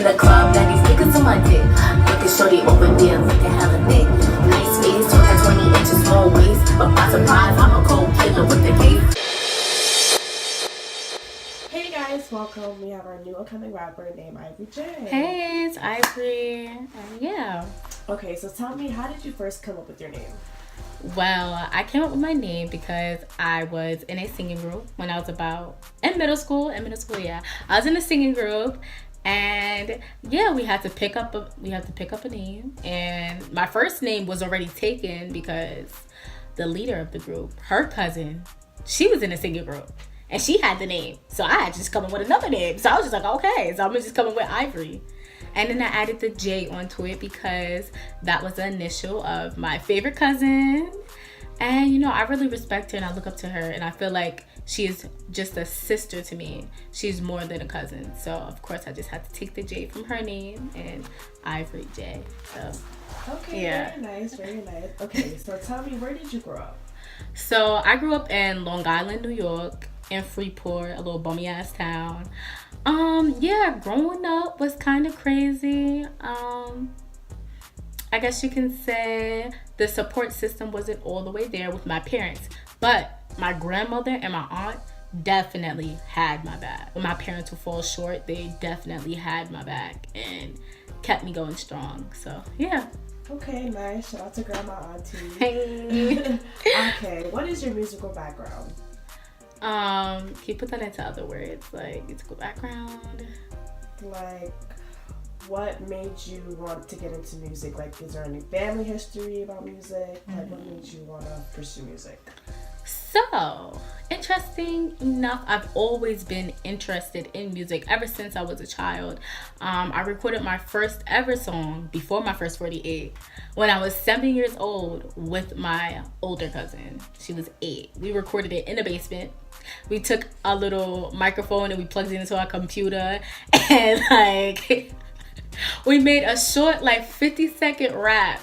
the club, now these niggas on my dick. Look at shorty over there, looking hella thick. Nice face, with a 20 inches small waist. But by surprise, I'm a cold killer with the case. Hey guys, welcome. We have our new upcoming rapper named Ivory J. Hey, it's Ivory. Yeah. Okay, so tell me, how did you first come up with your name? Well, I came up with my name because I was in a singing group when I was in middle school, yeah. I was in a singing group, and yeah, we had to pick up a name, and my first name was already taken because the leader of the group, her cousin, she was in a singing group. And she had the name. So I had to just come up with another name. So I was just like, okay. So I'm going to just come up with Ivory. And then I added the J onto it because that was the initial of my favorite cousin. And, you know, I really respect her and I look up to her. And I feel like she is just a sister to me. She's more than a cousin. So, of course, I just had to take the J from her name and Ivory J. So, okay, yeah. Very nice, very nice. Okay, so tell me, where did you grow up? So I grew up in Long Island, New York. In Freeport, a little bummy ass town. Yeah, growing up was kind of crazy. I guess you can say the support system wasn't all the way there with my parents, but my grandmother and my aunt definitely had my back. When my parents would fall short, they definitely had my back and kept me going strong. So yeah. Okay, nice. Shout out to Grandma Auntie. Hey. Okay, what is your musical background? Can you put that into other words, like musical background? Like, what made you want to get into music? Like, is there any family history about music? Like, what made you want to pursue music? So, interesting enough, I've always been interested in music ever since I was a child. I recorded my first ever song before my first 48 when I was 7 years old with my older cousin. She was 8. We recorded it in the basement. We took a little microphone and we plugged it into our computer and like we made a short like 50-second rap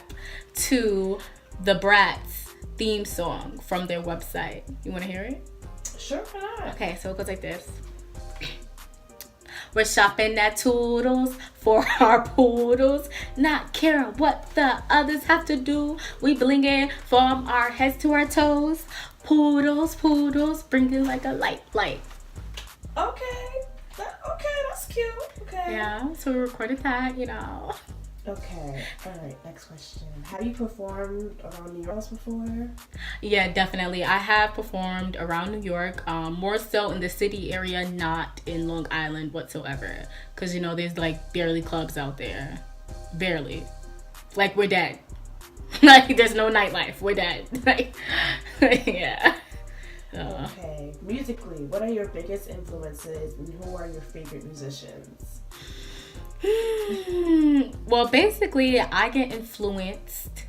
to the Bratz theme song from their website. You want to hear it? Sure, why not? Okay, so it goes like this. We're shopping at Toodles for our poodles, not caring what the others have to do. We blinging from our heads to our toes. Poodles, bringing like a light. Okay, that's cute. Okay. Yeah, so we recorded that, you know. Okay, all right, next question. Have you performed around New York before? Yeah, definitely. I have performed around New York, more so in the city area, not in Long Island whatsoever. Because, you know, there's like barely clubs out there. Barely. Like, we're dead. Like, there's no nightlife. We're dead. Like, yeah. Okay, musically, what are your biggest influences and who are your favorite musicians? Well, basically, I get influenced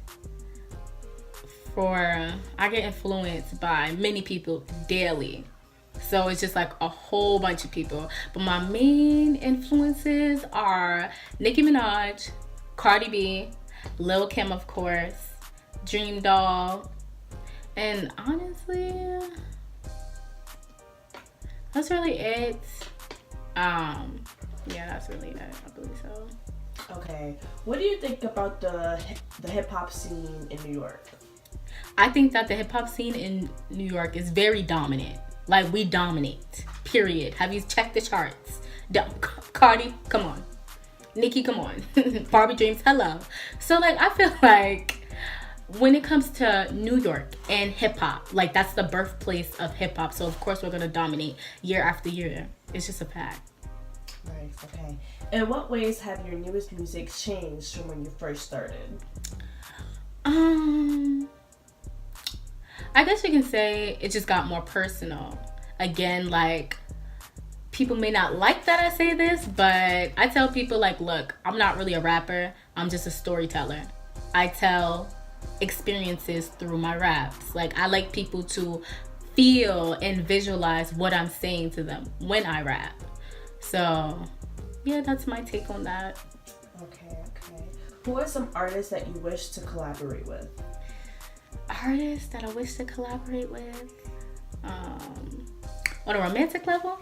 by many people daily. So it's just like a whole bunch of people. But my main influences are Nicki Minaj, Cardi B, Lil' Kim, of course, Dream Doll, and honestly, that's really it. Yeah, that's really it. I believe so. Okay, what do you think about the hip hop scene in New York? I think that the hip hop scene in New York is very dominant. Like, we dominate. Period. Have you checked the charts? Cardi, come on. Nicki, come on. Barbie Dreams, hello. So, like, I feel like when it comes to New York and hip hop, like, that's the birthplace of hip hop. So, of course, we're gonna dominate year after year. It's just a fact. Nice, okay. In what ways have your newest music changed from when you first started? I guess you can say it just got more personal. Again, like, people may not like that I say this, but I tell people, like, look, I'm not really a rapper. I'm just a storyteller. I tell experiences through my raps. Like, I like people to feel and visualize what I'm saying to them when I rap. So, yeah, that's my take on that. Okay. Who are some artists that you wish to collaborate with? Artists that I wish to collaborate with? On a romantic level?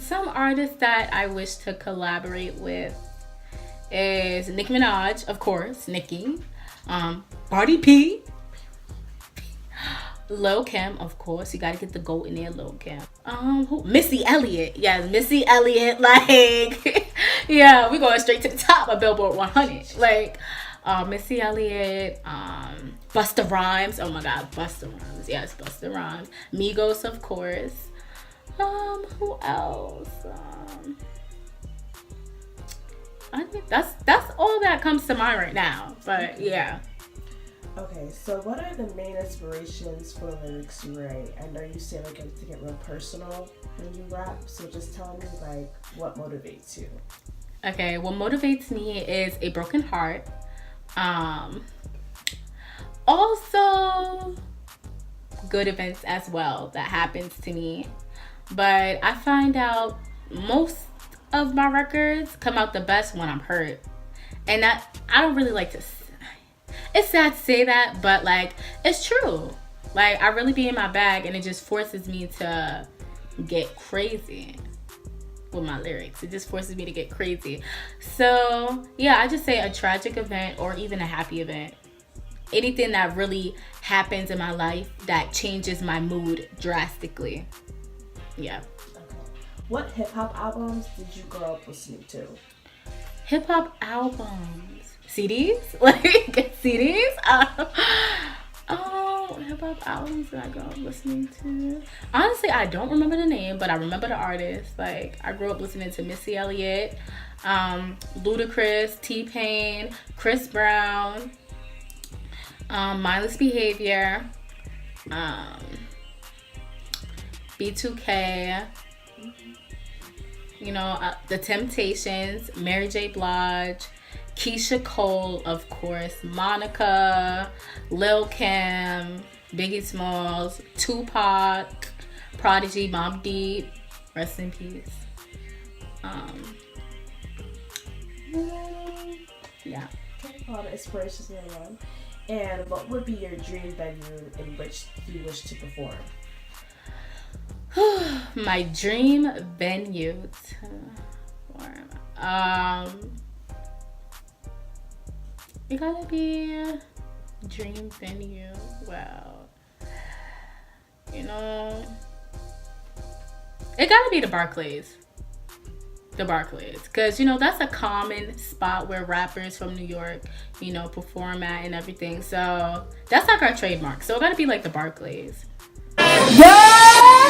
Some artists that I wish to collaborate with is Nicki Minaj, of course, Nicki. Cardi P. Lil Kim, of course. You gotta get the GOAT in there, Lil Kim. Missy Elliott. Yes, Missy Elliott. Like, yeah, we going straight to the top of Billboard 100. Like, Missy Elliott, Busta Rhymes. Oh my God, Busta Rhymes. Yes, Busta Rhymes. Migos, of course. Who else? I think that's all that comes to mind right now. But yeah. Okay, so what are the main inspirations for the lyrics you write? I know you say like to get real personal when you rap, so just tell me like what motivates you. Okay, what motivates me is a broken heart. Also good events as well that happens to me. But I find out most of my records come out the best when I'm hurt. And I don't really like to, it's sad to say that, but like, it's true. Like, I really be in my bag and it just forces me to get crazy with my lyrics. It just forces me to get crazy. So yeah, I just say a tragic event or even a happy event. Anything that really happens in my life that changes my mood drastically. Yeah. Okay. What hip-hop albums did you grow up listening to? Hip-hop albums. CDs? Like, CDs? Hip-hop albums that I grew up listening to. Honestly, I don't remember the name, but I remember the artist. Like, I grew up listening to Missy Elliott, Ludacris, T-Pain, Chris Brown, Mindless Behavior, B2K, you know, The Temptations, Mary J. Blige, Keisha Cole, of course, Monica, Lil Kim, Biggie Smalls, Tupac, Prodigy, Mobb Deep, rest in peace. Yeah. All the inspirations in one. And what would be your dream venue in which you wish to perform? My dream venue to perform. It gotta be a dream venue. Well, you know, it gotta be the Barclays. The Barclays, because you know that's a common spot where rappers from New York, you know, perform at and everything. So that's like our trademark. So it gotta be like the Barclays. Yeah!